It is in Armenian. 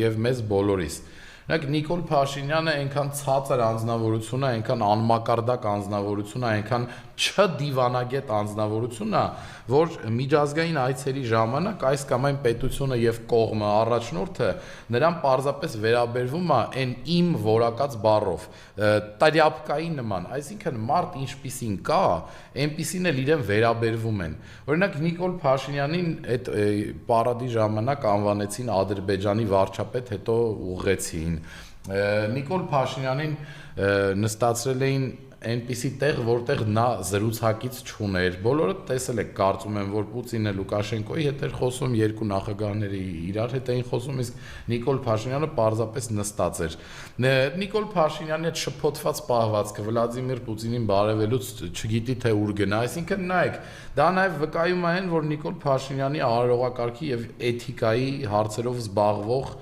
եւ մեզ բոլորիս։ Օրինակ Նիկոլ Փաշինյանը այնքան ցածր անձնավորություն է, այնքան անմակարդակ անձնավորություն է, այնքան չդիվանագետ անձնավորություն է, որ միջազգային այցերի ժամանակ այս կամ այն պետությունը եւ կողմը առաջնորդը նրան պարզապես վերաբերվում է այն իմ որակած բառով, տարյապկայի նման, այսինքն մարդ ինչպիսին կա, այնպիսին էլ իրեն վերաբերվում են։ Օրինակ Նիկոլ Փաշինյանին այդ պարադի ժամանակ անվանեցին Ադրբեջանի վարչապետ, հետո ուղղեցին։ Նիկոլ Փաշինյանին նստացրել էին այնպիսի տեղ, որտեղ նա զրուցակից չուներ։ Բոլորը տեսել եք, կարծում եմ, որ Պուտինը Լուկաշենկոյի հետ էր խոսում, երկու նախագահների իրար հետ էին խոսում, իսկ Նիկոլ Փաշինյանը պարզապես նստած էր։ Նիկոլ Փաշինյանի այդ շփոթված պահվածքը Վլադիմիր Պուտինին բարևելուց չգիտի թե ուր գնա, այսինքն նայեք, դա նաև վկայում է այն, որ Նիկոլ Փաշինյանի արարողակարգի եւ էթիկայի հարցերով զբաղվող